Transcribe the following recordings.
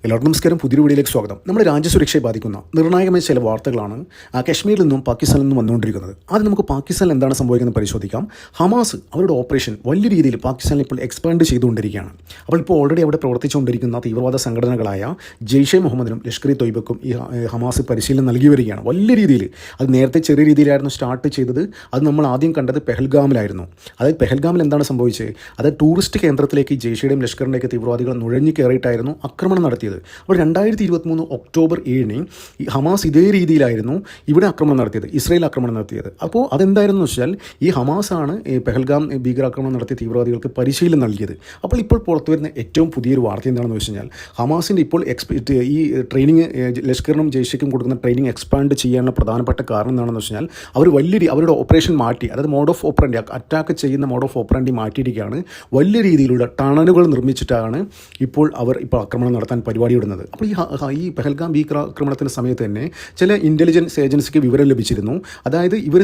എല്ലാവർക്കും നമസ്കാരം. പുതിയൊരു വീഡിയോയിലേക്ക് സ്വാഗതം. നമ്മുടെ രാജ്യസുരക്ഷയെ ബാധിക്കുന്ന നിർണായകമായ ചില വാർത്തകളാണ് കാശ്മീരിൽ നിന്നും പാകിസ്ഥാനിൽ നിന്നും വന്നുകൊണ്ടിരിക്കുന്നത്. ആദ്യം നമുക്ക് പാകിസ്ഥാനിൽ എന്താണ് സംഭവിക്കുന്നത് പരിശോധിക്കാം. ഹമാസ് അവരുടെ ഓപ്പറേഷൻ വലിയ രീതിയിൽ പാകിസ്ഥാനിൽ ഇപ്പോൾ എക്സ്പാൻഡ് ചെയ്തുകൊണ്ടിരിക്കുകയാണ്. അപ്പോൾ ഇപ്പോൾ ഓൾറെഡി അവിടെ പ്രവർത്തിച്ചുകൊണ്ടിരിക്കുന്ന തീവ്രവാദ സംഘടനകളായ ജെയ്ഷെ മുഹമ്മദിനും ലഷ്കർ ഇ തൊയ്ബക്കും ഈ ഹമാസ് പരിശീലനം നൽകി വരികയാണ് വലിയ രീതിയിൽ. അത് നേരത്തെ ചെറിയ രീതിയിലായിരുന്നു സ്റ്റാർട്ട് ചെയ്തത്. അത് നമ്മൾ ആദ്യം കണ്ടത് പെഹൽഗാമിലായിരുന്നു. അതായത് പെഹൽഗാമിൽ എന്താണ് സംഭവിച്ചത്? അത് ടൂറിസ്റ്റ് കേന്ദ്രത്തിലേക്ക് ജെയ്ഷയുടെയും ലഷ്കറിൻ്റെയൊക്കെ തീവ്രവാദികൾ നുഴഞ്ഞു കയറിയിട്ടായിരുന്നു ആക്രമണം നടത്തിയത്. അപ്പോൾ 2023 ഒക്ടോബർ 7 ഈ ഹമാസ് ഇതേ രീതിയിലായിരുന്നു ഇവിടെ ആക്രമണം നടത്തിയത്, ഇസ്രയേൽ ആക്രമണം നടത്തിയത്. അപ്പോൾ അതെന്തായിരുന്നു വെച്ചാൽ ഈ ഹമാസാണ് ഈ പെഹൽഗാം ഭീകരാക്രമണം നടത്തിയ തീവ്രവാദികൾക്ക് പരിശീലനം നൽകിയത്. അപ്പോൾ ഇപ്പോൾ പുറത്തു വരുന്ന ഏറ്റവും പുതിയൊരു വാർത്ത എന്താണെന്ന് വെച്ച് കഴിഞ്ഞാൽ ഹമാസിൻ്റെ ഇപ്പോൾ ഈ ട്രെയിനിങ് ലഷ്കറിനും ജെയ്ഷയ്ക്കും കൊടുക്കുന്ന ട്രെയിനിങ് എക്സ്പാൻഡ് ചെയ്യാനുള്ള പ്രധാനപ്പെട്ട കാരണം എന്താണെന്ന് വെച്ച് കഴിഞ്ഞാൽ അവർ അവരുടെ ഓപ്പറേഷൻ മാറ്റി, അതായത് മോഡ് ഓഫ് ഓപ്പറൻഡി, അറ്റാക്ക് ചെയ്യുന്ന മോഡ് ഓഫ് ഓപ്പറൻഡി മാറ്റിയിരിക്കുകയാണ്. വലിയ രീതിയിലുള്ള ടണലുകൾ നിർമ്മിച്ചിട്ടാണ് ഇപ്പോൾ ആക്രമണം നടത്താൻ പരിപാടിയിടുന്നത്. അപ്പോൾ ഈ പെഹൽഗാം ഭീകരാക്രമണത്തിൻ്റെ സമയത്ത് തന്നെ ചില ഇൻ്റലിജൻസ് ഏജൻസിക്ക് വിവരം ലഭിച്ചിരുന്നു. അതായത് ഇവർ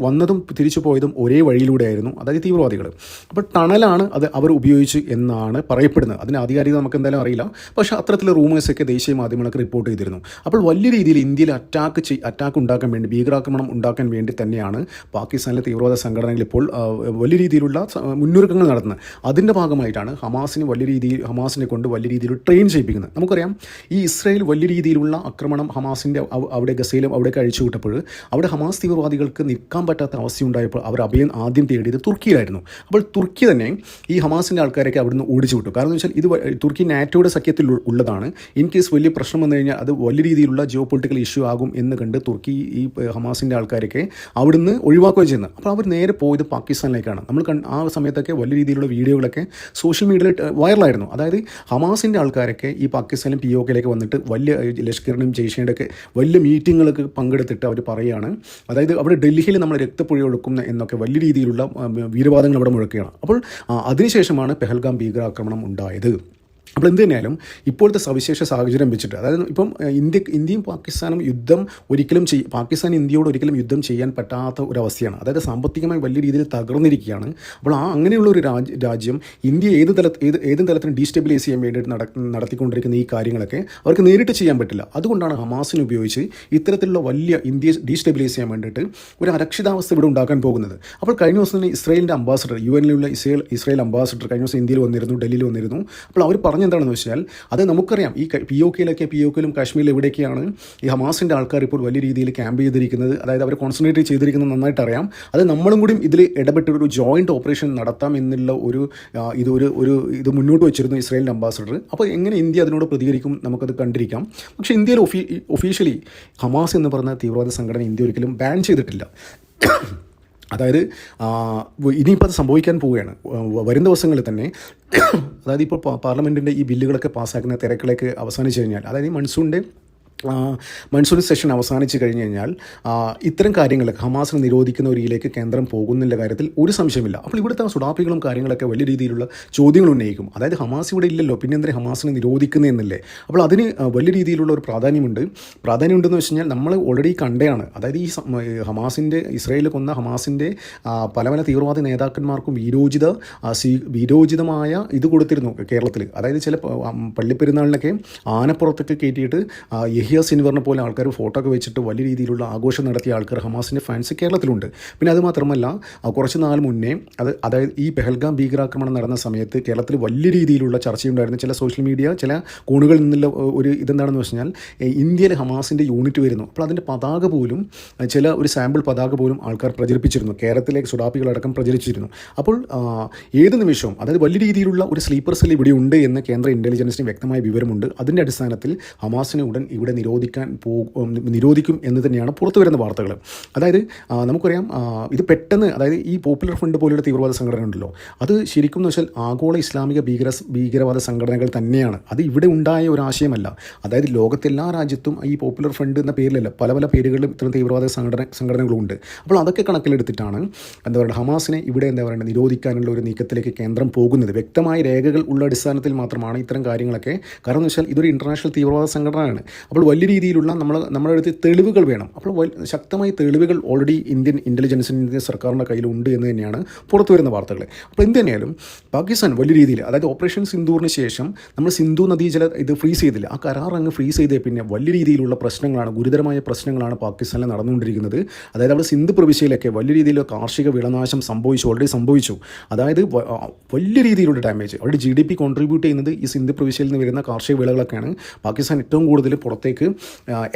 വന്നതും തിരിച്ചു പോയതും ഒരേ വഴിയിലൂടെയായിരുന്നു, അതായത് തീവ്രവാദികൾ. അപ്പോൾ ടണലാണ് അവർ ഉപയോഗിച്ചു എന്നാണ് പറയപ്പെടുന്നത്. അതിന് ആധികാരികത നമുക്ക് എന്തായാലും അറിയില്ല. പക്ഷേ അത്തരത്തിലുള്ള റൂമേഴ്സൊക്കെ ദേശീയ മാധ്യമങ്ങളൊക്കെ റിപ്പോർട്ട് ചെയ്തിരുന്നു. അപ്പോൾ വലിയ രീതിയിൽ ഇന്ത്യയിൽ അറ്റാക്ക് ഉണ്ടാക്കാൻ വേണ്ടി, ഭീകരാക്രമണം ഉണ്ടാക്കാൻ വേണ്ടി തന്നെയാണ് പാകിസ്ഥാനിലെ തീവ്രവാദ സംഘടനകൾ ഇപ്പോൾ വലിയ രീതിയിലുള്ള മുന്നൊരുക്കങ്ങൾ നടത്തുന്നത്. അതിൻ്റെ ഭാഗമായിട്ടാണ് ഹമാസിനെ കൊണ്ട് വലിയ രീതിയിൽ ട്രെയിൻ ചെയ്യിപ്പിക്കുന്നത്. നമുക്കറിയാം ഈ ഇസ്രായേൽ വലിയ രീതിയിലുള്ള ആക്രമണം ഹമാസിൻ്റെ അവിടെ ഗസയിലും അവിടെയൊക്കെ അഴിച്ചുവിട്ടപ്പോൾ അവിടെ ഹമാസ് തീവ്രവാദികൾക്ക് നിൽക്കാൻ പറ്റാത്ത അവസ്ഥയുണ്ടായപ്പോൾ അവർ ആദ്യം തേടിയത് തുർക്കിയിലായിരുന്നു. അപ്പോൾ തുർക്കി തന്നെ ഈ ഹമാസിൻ്റെ ആൾക്കാരൊക്കെ അവിടുന്ന് ഓടിച്ചു വിട്ടു. കാരണം എന്ന് വെച്ചാൽ ഇത് തുർക്കി നാറ്റോയുടെ സഖ്യത്തിൽ ഉള്ളതാണ്. ഇൻ കേസ് വലിയ പ്രശ്നം വന്നു കഴിഞ്ഞാൽ അത് വലിയ രീതിയിലുള്ള ജിയോ പൊളിറ്റിക്കൽ ഇഷ്യൂ ആകും എന്ന് കണ്ട് തുർക്കി ഈ ഹമാസിൻ്റെ ആൾക്കാരൊക്കെ അവിടുന്ന് ഒഴിവാക്കുകയും ചെയ്യുന്നത്. അപ്പോൾ അവർ നേരെ പോയത് പാകിസ്ഥാനിലേക്കാണ്. ആ സമയത്തൊക്കെ വലിയ രീതിയിലുള്ള വീഡിയോകളൊക്കെ സോഷ്യൽ മീഡിയയിൽ വൈറലായിരുന്നു. അതായത് ഹമാസിൻ്റെ ആൾക്കാരൊക്കെ ഈ പാകിസ്ഥാനിലും POKയിലേക്ക് വന്നിട്ട് വലിയ ലഷ്കറിനും ജെയ്ഷയുടെയൊക്കെ വലിയ മീറ്റിങ്ങുകളൊക്കെ പങ്കെടുത്തിട്ട് അവർ പറയുകയാണ്, അതായത് അവിടെ ഡൽഹിയിൽ നമ്മൾ രക്തപ്പുഴ ഒഴുക്കും എന്നൊക്കെ വലിയ രീതിയിലുള്ള വീരവാദങ്ങൾ അവിടെ മുഴക്കുകയാണ്. അപ്പോൾ അതിനുശേഷമാണ് പെഹൽഗാം ഭീകരാക്രമണം ഉണ്ടായത്. അപ്പോൾ എന്ത് തന്നെയാലും ഇപ്പോഴത്തെ സവിശേഷ സാഹചര്യം വെച്ചിട്ട്, അതായത് ഇപ്പം ഇന്ത്യയും പാകിസ്ഥാനും പാകിസ്ഥാൻ ഇന്ത്യയോട് ഒരിക്കലും യുദ്ധം ചെയ്യാൻ പറ്റാത്ത ഒരവസ്ഥയാണ്. അതായത് സാമ്പത്തികമായി വലിയ രീതിയിൽ തകർന്നിരിക്കുകയാണ്. അപ്പോൾ അങ്ങനെയുള്ള ഒരു രാജ്യം ഇന്ത്യ ഏത് തലത്തിലും ഡീസ്റ്റെബിലൈസ് ചെയ്യാൻ വേണ്ടിയിട്ട് നടത്തിക്കൊണ്ടിരിക്കുന്ന ഈ കാര്യങ്ങളൊക്കെ അവർക്ക് നേരിട്ട് ചെയ്യാൻ പറ്റില്ല. അതുകൊണ്ടാണ് ഹമാസിനെ ഉപയോഗിച്ച് ഇത്തരത്തിലുള്ള വലിയ ഇന്ത്യയെ ഡീസ്റ്റെബിലൈസ് ചെയ്യാൻ വേണ്ടിയിട്ട് ഒരു അരക്ഷിതാവസ്ഥ ഇവിടെ ഉണ്ടാക്കാൻ പോകുന്നത്. അപ്പോൾ കഴിഞ്ഞ ദിവസം തന്നെ ഇസ്രായേലിൻ്റെ അംബാസഡർ, UN-ലുള്ള ഇസ്രായേൽ അംബാസഡർ കഴിഞ്ഞ ദിവസം ഇന്ത്യയിൽ വന്നിരുന്നു, ഡൽഹിയിൽ വന്നിരുന്നു. അപ്പോൾ അവർ എന്താണെന്ന് വെച്ചാൽ, അത് നമുക്കറിയാം ഈ POKയിലും കാശ്മീരിൽ എവിടെയൊക്കെയാണ് ഈ ഹമാസിൻ്റെ ആൾക്കാർ ഇപ്പോൾ വലിയ രീതിയിൽ ക്യാമ്പ് ചെയ്തിരിക്കുന്നത്, അതായത് അവർ കോൺസെൻട്രേറ്റ് ചെയ്തിരിക്കുന്നത് നന്നായിട്ട് അറിയാം. അത് നമ്മളും കൂടി ഇതിൽ ഇടപെട്ട് ഒരു ജോയിൻറ്റ് ഓപ്പറേഷൻ നടത്താം എന്നുള്ള ഇത് മുന്നോട്ട് വെച്ചിരുന്നു ഇസ്രായേലിൻ്റെ അംബാസഡർ. അപ്പോൾ എങ്ങനെ ഇന്ത്യ അതിനോട് പ്രതികരിക്കും നമുക്കത് കണ്ടിരിക്കാം. പക്ഷേ ഇന്ത്യയിൽ ഒഫീഷ്യലി ഹമാസ് എന്ന് പറഞ്ഞ തീവ്രവാദ സംഘടന ഇന്ത്യ ഒരിക്കലും ബാൻ ചെയ്തിട്ടില്ല. അതായത് ഇനിയിപ്പോൾ അത് സംഭവിക്കാൻ പോവുകയാണ് വരും ദിവസങ്ങളിൽ തന്നെ. അതായത് ഇപ്പോൾ പാർലമെൻറ്റിൻ്റെ ഈ ബില്ലുകളൊക്കെ പാസ്സാക്കുന്ന തിരക്കിലേക്ക് അവസാനിച്ച് കഴിഞ്ഞാൽ, അതായത് ഈ മൺസൂൺ സെഷൻ അവസാനിച്ച് കഴിഞ്ഞ് കഴിഞ്ഞാൽ ഇത്തരം കാര്യങ്ങളൊക്കെ ഹമാസിനെ നിരോധിക്കുന്ന ഒരു രീതിയിലേക്ക് കേന്ദ്രം പോകുന്നില്ല കാര്യത്തിൽ ഒരു സംശയമില്ല. അപ്പോൾ ഇവിടുത്തെ സുഡാപ്പികളും കാര്യങ്ങളൊക്കെ വലിയ രീതിയിലുള്ള ചോദ്യങ്ങൾ ഉന്നയിക്കും. അതായത് ഹമാസ് ഇവിടെ ഇല്ലല്ലോ, പിന്നെ എന്തിനാ ഹമാസിനെ നിരോധിക്കുന്നത് എന്നല്ലേ. അപ്പോൾ അതിന് വലിയ രീതിയിലുള്ള ഒരു പ്രാധാന്യമുണ്ടെന്ന് വെച്ച് കഴിഞ്ഞാൽ നമ്മൾ ഓൾറെഡി കണ്ടതാണ്. അതായത് ഈ ഇസ്രായേലിൽ കൊന്ന ഹമാസിൻ്റെ പല തീവ്രവാദ നേതാക്കന്മാർക്കും വീരോചിതമായ ഇത് കൊടുത്തിരുന്നു കേരളത്തിൽ. അതായത് ചില പള്ളിപ്പെരുന്നാളിനൊക്കെ ആനപ്പുറത്തൊക്കെ കയറ്റിയിട്ട് സിൻവറിനെ പോലെ ആൾക്കാർ ഫോട്ടോ ഒക്കെ വെച്ചിട്ട് വലിയ രീതിയിലുള്ള ആഘോഷം നടത്തിയ ആൾക്കാർ ഹമാസിൻ്റെ ഫാൻസ് കേരളത്തിലുണ്ട്. പിന്നെ അതുമാത്രമല്ല കുറച്ച് നാൾ മുന്നേ അതായത് ഈ പെഹൽഗാം ഭീകരാക്രമണം നടന്ന സമയത്ത് കേരളത്തിൽ വലിയ രീതിയിലുള്ള ചർച്ചയുണ്ടായിരുന്നു. ചില സോഷ്യൽ മീഡിയ ചില കോണുകളിൽ നിന്നുള്ള ഒരു ഇതെന്താണെന്ന് വെച്ച് കഴിഞ്ഞാൽ, ഇന്ത്യയിൽ ഹമാസിൻ്റെ യൂണിറ്റ് വരുന്നു. അപ്പോൾ അതിൻ്റെ പതാക പോലും ഒരു സാമ്പിൾ പതാക പോലും ആൾക്കാർ പ്രചരിപ്പിച്ചിരുന്നു, കേരളത്തിലെ സുഡാപ്പികളടക്കം പ്രചരിച്ചിരുന്നു. അപ്പോൾ ഏത് നിമിഷവും, അതായത് വലിയ രീതിയിലുള്ള ഒരു സ്ലീപ്പർ സെൽ ഇവിടെ ഉണ്ട് എന്ന് കേന്ദ്ര ഇൻ്റലിജൻസിന് വ്യക്തമായ വിവരമുണ്ട്. അതിൻ്റെ അടിസ്ഥാനത്തിൽ ഹമാസിനെ ഉടൻ ഇവിടെ നിരോധിക്കും എന്ന് തന്നെയാണ് പുറത്തു വരുന്ന വാർത്തകൾ. അതായത് നമുക്കറിയാം ഇത് പെട്ടെന്ന്, അതായത് ഈ പോപ്പുലർ ഫ്രണ്ട് പോലെയുള്ള തീവ്രവാദ സംഘടന ഉണ്ടല്ലോ, അത് ശരിക്കും എന്ന് വെച്ചാൽ ആഗോള ഇസ്ലാമിക ഭീകരവാദ സംഘടനകൾ തന്നെയാണ്. അത് ഇവിടെ ഉണ്ടായ ഒരു ആശയമല്ല. അതായത് ലോകത്തെല്ലാ രാജ്യത്തും ഈ പോപ്പുലർ ഫ്രണ്ട് എന്ന പേരിലല്ല, പല പേരുകളിലും ഇത്തരം തീവ്രവാദ സംഘടനകളുണ്ട്. അപ്പോൾ അതൊക്കെ കണക്കിലെടുത്തിട്ടാണ് ഹമാസിനെ ഇവിടെ നിരോധിക്കാനുള്ള ഒരു നീക്കത്തിലേക്ക് കേന്ദ്രം പോകുന്നത്. വ്യക്തമായ രേഖകൾ ഉള്ള അടിസ്ഥാനത്തിൽ മാത്രമാണ് ഇത്തരം കാര്യങ്ങളൊക്കെ. കാരണം എന്ന് വെച്ചാൽ ഇതൊരു ഇൻ്റർനാഷണൽ തീവ്രവാദ സംഘടനയാണ്. അപ്പോൾ വലിയ രീതിയിലുള്ള നമ്മുടെ അടുത്ത് തെളിവുകൾ വേണം. അപ്പോൾ ശക്തമായ തെളിവുകൾ ഓൾറെഡി ഇന്ത്യൻ ഇൻ്റലിജൻസിൻ്റെ സർക്കാരിൻ്റെ കയ്യിലുണ്ട് എന്ന് തന്നെയാണ് പുറത്തു വരുന്ന വാർത്തകൾ. അപ്പോൾ എന്ത് തന്നെയാലും പാകിസ്ഥാൻ വലിയ രീതിയിൽ, അതായത് ഓപ്പറേഷൻ സിന്ദൂറിന് ശേഷം നമ്മൾ സിന്ധു നദീജല ഇത് ഫ്രീസ് ചെയ്തില്ല, ആ കരാർ അങ്ങ് ഫ്രീസ് ചെയ്തേ പിന്നെ വലിയ രീതിയിലുള്ള പ്രശ്നങ്ങളാണ്, ഗുരുതരമായ പ്രശ്നങ്ങളാണ് പാകിസ്ഥാനിൽ നടന്നുകൊണ്ടിരിക്കുന്നത്. അതായത് അവിടെ സിന്ധ് പ്രവിശ്യയിലൊക്കെ വലിയ രീതിയിലുള്ള കാർഷിക വിളനാശം ഓൾറെഡി സംഭവിച്ചു. അതായത് വലിയ രീതിയിലുള്ള ഡാമേജ്. അവിടെ GDP കോൺട്രിബ്യൂട്ട് ചെയ്യുന്നത് ഈ സിന്ധ് പ്രവിശ്യയിൽ നിന്ന് വരുന്ന കാർഷിക വിളകളൊക്കെയാണ്. പാകിസ്ഥാൻ ഏറ്റവും കൂടുതൽ പുറത്തേക്ക്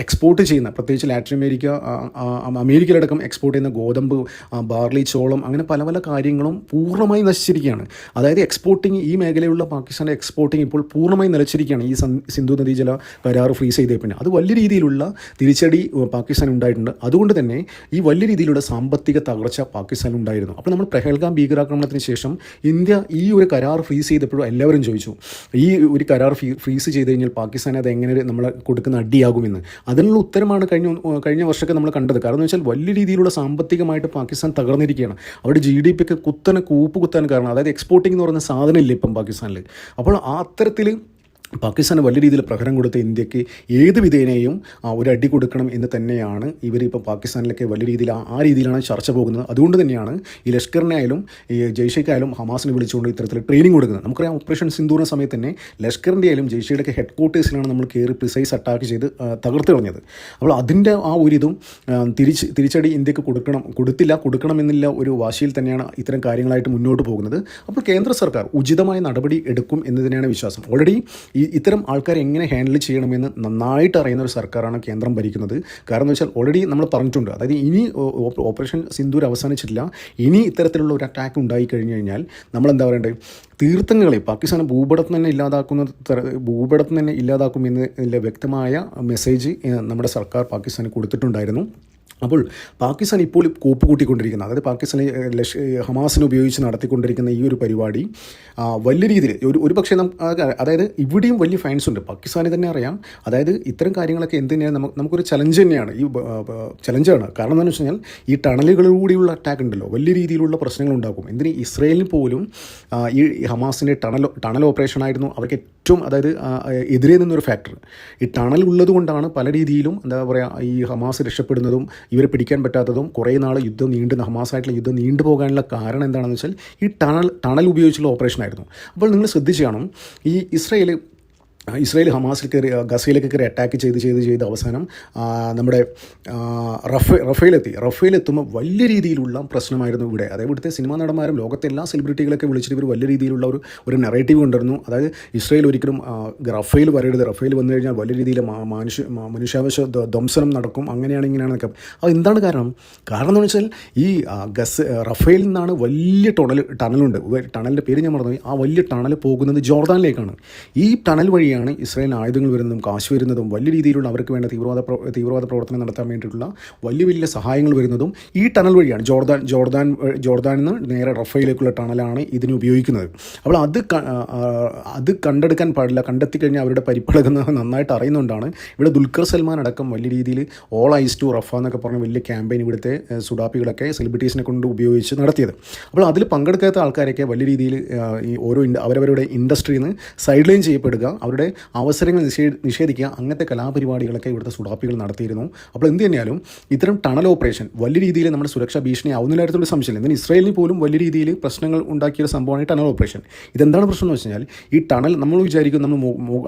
എക്സ്പോർട്ട് ചെയ്യുന്ന, പ്രത്യേകിച്ച് ലാറ്റിൻ അമേരിക്കയിലടക്കം എക്സ്പോർട്ട് ചെയ്യുന്ന ഗോതമ്പ്, ബാർലി, ചോളം, അങ്ങനെ പല പല കാര്യങ്ങളും പൂർണ്ണമായി നശിച്ചിരിക്കുകയാണ്. അതായത് എക്സ്പോർട്ടിങ്, ഈ മേഖലയിലുള്ള പാകിസ്ഥാൻ്റെ എക്സ്പോർട്ടിങ് ഇപ്പോൾ പൂർണ്ണമായി നിലച്ചിരിക്കുകയാണ് ഈ സിന്ധു നദീജല കരാർ ഫ്രീസ് ചെയ്തേ പിന്നെ. അത് വലിയ രീതിയിലുള്ള തിരിച്ചടി പാകിസ്ഥാൻ ഉണ്ടായിട്ടുണ്ട്. അതുകൊണ്ട് തന്നെ ഈ വലിയ രീതിയിലുള്ള സാമ്പത്തിക തകർച്ച പാകിസ്ഥാൻ ഉണ്ടായിരുന്നു. അപ്പോൾ നമ്മൾ പെഹൽഗാം ഭീകരാക്രമണത്തിന് ശേഷം ഇന്ത്യ ഈ ഒരു കരാർ ഫ്രീസ് ചെയ്തപ്പോഴും എല്ലാവരും ചോദിച്ചു, ഈ ഒരു കരാർ ഫ്രീസ് ചെയ്ത് കഴിഞ്ഞാൽ പാകിസ്ഥാൻ അത് എങ്ങനെ നമ്മൾ കൊടുക്കുന്ന അടിയാകുമെന്ന്. അതിനുള്ള ഉത്തരമാണ് കഴിഞ്ഞ വർഷമൊക്കെ നമ്മൾ കണ്ടത്. കാരണം എന്ന് വെച്ചാൽ വലിയ രീതിയിലുള്ള സാമ്പത്തികമായിട്ട് പാകിസ്ഥാൻ തകർന്നിരിക്കുകയാണ്. അവിടെ GDP ഒക്കെ കുത്താൻ കാരണം, അതായത് എക്സ്പോർട്ടിംഗ് എന്ന് പറയുന്ന സാധനമില്ല ഇപ്പം പാകിസ്ഥാനിൽ. അപ്പോൾ ആ അത്തരത്തിൽ പാകിസ്ഥാന് വലിയ രീതിയിൽ പ്രഹരം കൊടുത്ത ഇന്ത്യക്ക് ഏത് വിധേനയും ഒരു അടി കൊടുക്കണം എന്ന് തന്നെയാണ് ഇവരിപ്പോൾ പാകിസ്ഥാനിലൊക്കെ വലിയ രീതിയിൽ ആ രീതിയിലാണ് ചർച്ച പോകുന്നത്. അതുകൊണ്ട് തന്നെയാണ് ഈ ലഷ്കറിനായാലും ഈ ജയ്ഷയ്ക്കായാലും ഹമാസിനെ വിളിച്ചുകൊണ്ട് ഇത്തരത്തിൽ ട്രെയിനിങ് കൊടുക്കുന്നത്. നമുക്കറിയാം ഓപ്പറേഷൻ സിന്ദൂറിൻ്റെ സമയത്ത് തന്നെ ലഷ്കറിൻ്റെ ആയാലും ജയ്ഷയുടെയൊക്കെ ഹെഡ് ക്വാർട്ടേഴ്സിലാണ് നമ്മൾ കയറി പ്രിസൈസ് അറ്റാക്ക് ചെയ്ത് തകർത്ത് കളഞ്ഞത്. അപ്പോൾ അതിൻ്റെ ആ ഒരിതും തിരിച്ചടി ഇന്ത്യക്ക് കൊടുക്കണമെന്നില്ല ഒരു വാശിയിൽ തന്നെയാണ് ഇത്തരം കാര്യങ്ങളായിട്ട് മുന്നോട്ട് പോകുന്നത്. അപ്പോൾ കേന്ദ്ര സർക്കാർ ഉചിതമായ നടപടി എടുക്കും എന്ന് തന്നെയാണ് വിശ്വാസം. ഓൾറെഡി ഇത്തരം ആൾക്കാരെ എങ്ങനെ ഹാൻഡിൽ ചെയ്യണമെന്ന് നന്നായിട്ട് അറിയുന്ന ഒരു സർക്കാരാണ് കേന്ദ്രം ഭരിക്കുന്നത്. കാരണം എന്ന് വെച്ചാൽ ഓൾറെഡി നമ്മൾ പറഞ്ഞിട്ടുണ്ട്, അതായത് ഇനി ഓപ്പറേഷൻ സിന്ദൂർ അവസാനിച്ചിട്ടില്ല, ഇനി ഇത്തരത്തിലുള്ള ഒരു അറ്റാക്ക് ഉണ്ടായി കഴിഞ്ഞു കഴിഞ്ഞാൽ നമ്മളെന്താ പറയേണ്ടത്, തീർത്ഥങ്ങളെ പാകിസ്ഥാൻ ഭൂപടത്തിൽ തന്നെ ഇല്ലാതാക്കുമെന്നുള്ള വ്യക്തമായ മെസ്സേജ് നമ്മുടെ സർക്കാർ പാകിസ്ഥാന് കൊടുത്തിട്ടുണ്ടായിരുന്നു. അപ്പോൾ പാകിസ്ഥാൻ ഇപ്പോൾ കോപ്പ് കൂട്ടിക്കൊണ്ടിരിക്കുന്ന, അതായത് പാകിസ്ഥാനെ ഹമാസിനെ ഉപയോഗിച്ച് നടത്തിക്കൊണ്ടിരിക്കുന്ന ഈ ഒരു പരിപാടി വലിയ രീതിയിൽ ഒരു പക്ഷേ അതായത് ഇവിടെയും വലിയ ഫാൻസ് ഉണ്ട്. പാകിസ്ഥാന് തന്നെ അറിയാം, അതായത് ഇത്തരം കാര്യങ്ങളൊക്കെ എന്തിനാണ് നമുക്കൊരു ചലഞ്ച് തന്നെയാണ്, ചലഞ്ചാണ്. കാരണം എന്താണെന്ന് വെച്ച് കഴിഞ്ഞാൽ ഈ ടണലുകളിലൂടെയുള്ള അറ്റാക്ക് ഉണ്ടല്ലോ വലിയ രീതിയിലുള്ള പ്രശ്നങ്ങൾ ഉണ്ടാക്കും. എന്തിന് ഇസ്രയേലിന് പോലും ഈ ഹമാസിൻ്റെ ടണൽ ഓപ്പറേഷനായിരുന്നു അവർക്ക് ഏറ്റവും, അതായത് എതിരെ നിന്നൊരു ഫാക്ടർ. ഈ ടണൽ ഉള്ളത് കൊണ്ടാണ് പല രീതിയിലും എന്താ പറയുക ഈ ഹമാസ് രക്ഷപ്പെടുന്നതും ഇവരെ പിടിക്കാൻ പറ്റാത്തതും കുറേ നാൾ ഹമാസായിട്ടുള്ള യുദ്ധം നീണ്ടുപോകാനുള്ള കാരണം എന്താണെന്ന് വെച്ചാൽ ഈ ടണൽ ഉപയോഗിച്ചുള്ള ഓപ്പറേഷനായിരുന്നു. അപ്പോൾ നിങ്ങൾ ശ്രദ്ധിച്ചു കാണും, ഈ ഇസ്രയേൽ ഹമാസിൽ കയറി ഗസയിലേക്ക് കയറി അറ്റാക്ക് ചെയ്ത് അവസാനം നമ്മുടെ റഫേലെത്തുമ്പോൾ വലിയ രീതിയിലുള്ള പ്രശ്നമായിരുന്നു ഇവിടെ. അതായത് ഇവിടുത്തെ സിനിമാ നടന്മാരും ലോകത്തെ എല്ലാ സെലിബ്രിറ്റികളൊക്കെ വിളിച്ചിട്ട് ഇവർ വലിയ രീതിയിലുള്ള ഒരു നെറേറ്റീവ് കൊണ്ടുവരുന്നു. അതായത് ഇസ്രയേൽ ഒരിക്കലും റഫേൽ വരരുത്, റഫേൽ വന്നു കഴിഞ്ഞാൽ വലിയ രീതിയിൽ മനുഷ്യാവകാശ ധ്വംസനം നടക്കും, അങ്ങനെയാണ് ഇങ്ങനെയാണെന്നൊക്കെ. അത് എന്താണ് കാരണം എന്ന് വെച്ചാൽ ഈ റഫേലിൽ നിന്നാണ് വലിയ ടണലുണ്ട്, ടണലിൻ്റെ പേര് ഞാൻ മറന്നു. ആ വലിയ ടണൽ പോകുന്നത് ജോർദാനിലേക്കാണ്. ഈ ടണൽ വഴിയാണ് ഇസ്രായേലിന് ആയുധങ്ങൾ വരുന്നതും കാശ് വരുന്നതും വലിയ രീതിയിലുള്ള അവർക്ക് വേണ്ട തീവ്രവാദ പ്രവർത്തനം നടത്താൻ വേണ്ടിയിട്ടുള്ള വലിയ സഹായങ്ങൾ വരുന്നതും ഈ ടണൽ വഴിയാണ്. ജോർദാനിൽ നിന്ന് നേരെ റഫേലിലേക്കുള്ള ടണലാണ് ഇതിന് ഉപയോഗിക്കുന്നത്. അപ്പോൾ അത് കണ്ടെടുക്കാൻ പാടില്ല, കണ്ടെത്തിക്കഴിഞ്ഞാൽ അവരുടെ പരിപ്പളകുന്നത് നന്നായിട്ട് അറിയുന്നതുകൊണ്ടാണ് ഇവിടെ ദുൽഖർ സൽമാൻ അടക്കം വലിയ രീതിയിൽ ഓൾ ഐസ് ടു റഫ എന്നൊക്കെ പറഞ്ഞ വലിയ ക്യാമ്പയിൻ ഇവിടുത്തെ സുഡാപ്പികളൊക്കെ സെലിബ്രിറ്റീസിനെ കൊണ്ട് ഉപയോഗിച്ച് നടത്തിയത്. അപ്പോൾ അതിൽ പങ്കെടുക്കാത്ത ആൾക്കാരൊക്കെ വലിയ രീതിയിൽ ഈ അവരവരുടെ ഇൻഡസ്ട്രിയിൽ നിന്ന് സൈഡ് ലൈൻ ചെയ്യപ്പെടുക, അവരുടെ അവസരങ്ങൾ നിഷേധിക്കുക, അങ്ങനത്തെ കലാപരിപാടികളൊക്കെ ഇവിടുത്തെ സുഡാപ്പികൾ നടത്തിയിരുന്നു. അപ്പോൾ എന്ത് തന്നെയാലും ഇത്തരം ടണൽ ഓപ്പറേഷൻ വലിയ രീതിയിൽ നമ്മുടെ സുരക്ഷാ ഭീഷണി ആവുന്ന കാര്യത്തിലുള്ള സംശയമില്ല. എന്നാൽ ഇസ്രായേലിന് പോലും വലിയ രീതിയിൽ പ്രശ്നങ്ങൾ ഉണ്ടാക്കിയൊരു സംഭവമാണ് ഈ ടണൽ ഓപ്പറേഷൻ. ഇതെന്താണ് പ്രശ്നം എന്ന് വെച്ച് കഴിഞ്ഞാൽ ഈ ടണൽ നമ്മൾ വിചാരിക്കും നമ്മൾ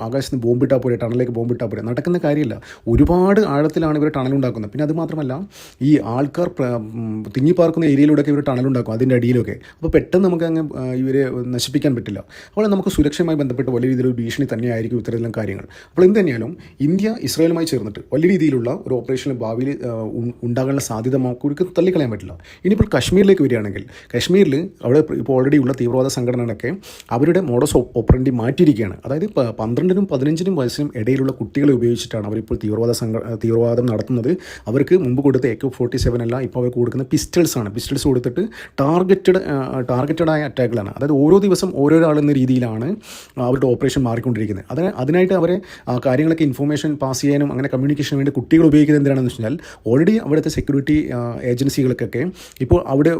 ആകാശത്ത് നിന്ന് ബോംബിട്ടാൽ പോരെ, ടണലിലേക്ക് ബോംബിട്ടാൽ പോരെ, നടക്കുന്ന കാര്യമില്ല. ഒരുപാട് ആഴത്തിലാണ് ഇവർ ടണൽ ഉണ്ടാക്കുന്നത്. പിന്നെ അത് മാത്രമല്ല ഈ ആൾക്കാർ തിങ്ങിപ്പാർക്കുന്ന ഏരിയയിലൂടെയൊക്കെ ഇവർ ടണൽ ഉണ്ടാക്കും, അതിൻ്റെ അടിയിലൊക്കെ. അപ്പോൾ പെട്ടെന്ന് നമുക്ക് അങ്ങ് ഇവരെ നശിപ്പിക്കാൻ പറ്റില്ല. അപ്പോൾ നമുക്ക് സുരക്ഷയുമായി ബന്ധപ്പെട്ട് വലിയ രീതിയിലൊരു ഭീഷണി തന്നെയായിരിക്കും ഇത്തരത്തിലുള്ള കാര്യങ്ങൾ. അപ്പോൾ എന്ത് തന്നെയാലും ഇന്ത്യ ഇസ്രായേലുമായി ചേർന്നിട്ട് വലിയ രീതിയിലുള്ള ഒരു ഓപ്പറേഷൻ ഭാവിയിൽ ഉണ്ടാകാനുള്ള സാധ്യത നമുക്ക് ഒരിക്കലും തള്ളിക്കളയാൻ പറ്റില്ല. ഇനിയിപ്പോൾ കശ്മീരിലേക്ക് വരികയാണെങ്കിൽ, കശ്മീരിൽ അവിടെ ഇപ്പോൾ ഓൾറെഡി ഉള്ള തീവ്രവാദ സംഘടനകളൊക്കെ അവരുടെ മോഡസ് ഓപ്പറൻഡി മാറ്റിയിരിക്കുകയാണ്. അതായത് 12-നും 15-നും വയസ്സിനും ഇടയിലുള്ള കുട്ടികളെ ഉപയോഗിച്ചിട്ടാണ് അവരിപ്പോൾ തീവ്രവാദം നടത്തുന്നത്. അവർക്ക് മുമ്പ് കൊടുത്ത AK-47 അല്ല, ഇപ്പോൾ അവർക്ക് കൊടുക്കുന്ന പിസ്റ്റൾസ് കൊടുത്തിട്ട് ടാർഗറ്റഡായ അറ്റാക്കുകളാണ്. അതായത് ഓരോ ദിവസം ഓരോരാളെന്ന രീതിയിലാണ് അവരുടെ ഓപ്പറേഷൻ മാറിക്കൊണ്ടിരിക്കുന്നത്. അതിനായിട്ട് അവരെ കാര്യങ്ങളൊക്കെ ഇൻഫോർമേഷൻ പാസ് ചെയ്യാനും അങ്ങനെ കമ്മ്യൂണിക്കേഷന് വേണ്ടി കുട്ടികൾ ഉപയോഗിക്കുന്നത് എന്തിനാണെന്ന് വെച്ചാൽ ഓൾറെഡി അവിടുത്തെ സെക്യൂരിറ്റി ഏജൻസികൾക്കൊക്കെ ഇപ്പോൾ അവിടെ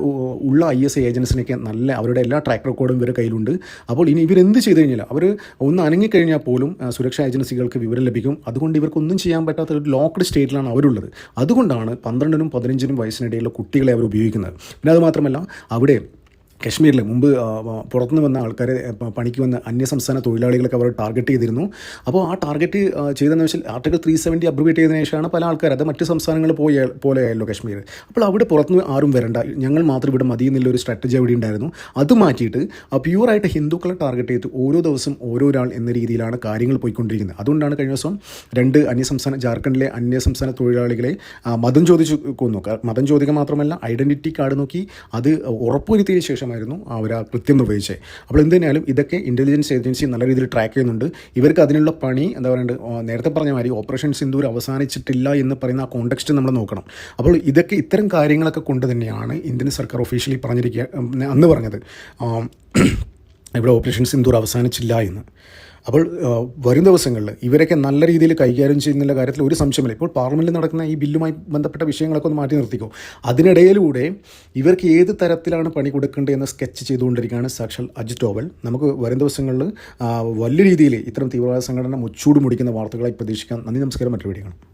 ഉള്ള IS ഏജൻസിനൊക്കെ നല്ല അവരുടെ എല്ലാ ട്രാക്ക് റെക്കോർഡും ഇവരുടെ കയ്യിലുണ്ട്. അപ്പോൾ ഇനി ഇവരെന്ത് ചെയ്ത് കഴിഞ്ഞാൽ അവർ ഒന്ന് അനങ്ങിക്കഴിഞ്ഞാൽ പോലും സുരക്ഷാ ഏജൻസികൾക്ക് വിവരം ലഭിക്കും. അതുകൊണ്ട് ഇവർക്കൊന്നും ചെയ്യാൻ പറ്റാത്ത ഒരു ലോക്ക്ഡ് സ്റ്റേറ്റിലാണ് അവരുള്ളത്. അതുകൊണ്ടാണ് 12നും 15നും വയസ്സിനിടയിലുള്ള കുട്ടികളെ അവർ ഉപയോഗിക്കുന്നത്. പിന്നെ അതുമാത്രമല്ല അവിടെ കശ്മീരിൽ മുമ്പ് പുറത്തുനിന്ന് വന്ന ആൾക്കാരെ പണിക്ക് വന്ന അന്യസംസ്ഥാന തൊഴിലാളികളൊക്കെ അവർ ടാർഗറ്റ് ചെയ്തിരുന്നു. അപ്പോൾ ആ ടാർഗറ്റ് ചെയ്തതെന്ന് വെച്ചാൽ ആർട്ടിക്കിൾ 370 അബ്രിവേറ്റ് ചെയ്തതിനു ശേഷമാണ് പല ആൾക്കാർ അത് മറ്റ് സംസ്ഥാനങ്ങൾ പോലെയായല്ലോ കശ്മീർ. അപ്പോൾ അവിടെ പുറത്തുനിന്ന് ആരും വരണ്ട, ഞങ്ങൾ മാത്രം ഇവിടെ മതി എന്നുള്ളൊരു സ്ട്രാറ്റജി അവിടെ ഉണ്ടായിരുന്നു. അത് മാറ്റിയിട്ട് പ്യൂറായിട്ട് ഹിന്ദുക്കളെ ടാർഗറ്റ് ചെയ്ത് ഓരോ ദിവസം ഓരോരാൾ എന്ന രീതിയിലാണ് കാര്യങ്ങൾ പോയിക്കൊണ്ടിരിക്കുന്നത്. അതുകൊണ്ടാണ് കഴിഞ്ഞ ദിവസം 2 ജാർഖണ്ഡിലെ അന്യസംസ്ഥാന തൊഴിലാളികളെ മതം ചോദിച്ചു കൊന്നു. മതം ചോദിക്കുക മാത്രമല്ല ഐഡൻറ്റിറ്റി കാർഡ് നോക്കി അത് ഉറപ്പുവരുത്തിയതിനു ശേഷം അവർ ആ കൃത്യം നിർവഹിച്ചത്. അപ്പോൾ എന്ത് തന്നെയാലും ഇതൊക്കെ ഇൻ്റലിജൻസ് ഏജൻസി നല്ല രീതിയിൽ ട്രാക്ക് ചെയ്യുന്നുണ്ട്. ഇവർക്ക് അതിനുള്ള പണി എന്താ പറയുക, നേരത്തെ പറഞ്ഞ മാതിരി ഓപ്പറേഷൻ സിന്ദൂർ അവസാനിച്ചിട്ടില്ല എന്ന് പറയുന്ന ആ കോണ്ടെക്സ്റ്റ് നമ്മൾ നോക്കണം. അപ്പോൾ ഇതൊക്കെ ഇത്തരം കാര്യങ്ങളൊക്കെ കൊണ്ട് തന്നെയാണ് ഇന്ത്യൻ സർക്കാർ ഒഫീഷ്യലി അന്ന് പറഞ്ഞത് ഇവിടെ ഓപ്പറേഷൻ സിന്ദൂർ അവസാനിച്ചില്ല എന്ന്. അപ്പോൾ വരും ദിവസങ്ങളിൽ ഇവരൊക്കെ നല്ല രീതിയിൽ കൈകാര്യം ചെയ്യുന്ന കാര്യത്തിൽ ഒരു സംശയമില്ല. ഇപ്പോൾ പാർലമെൻറ്റിൽ നടക്കുന്ന ഈ ബില്ലുമായി ബന്ധപ്പെട്ട വിഷയങ്ങളൊക്കെ ഒന്ന് മാറ്റി നിർത്തിക്കോ. അതിനിടയിലൂടെ ഇവർക്ക് ഏത് തരത്തിലാണ് പണി കൊടുക്കേണ്ടതെന്ന് സ്കെച്ച് ചെയ്തുകൊണ്ടിരിക്കുകയാണ് സാക്ഷാൽ അജിത് ഡോവൽ. നമുക്ക് വരും ദിവസങ്ങളിൽ വലിയ രീതിയിൽ ഇത്തരം തീവ്രവാദ സംഘടന മുച്ചൂട് മുടിക്കുന്ന വാർത്തകളായി പ്രതീക്ഷിക്കാം. നന്ദി, നമസ്കാരം. മറ്റൊരു വീഡിയോ കാണാം.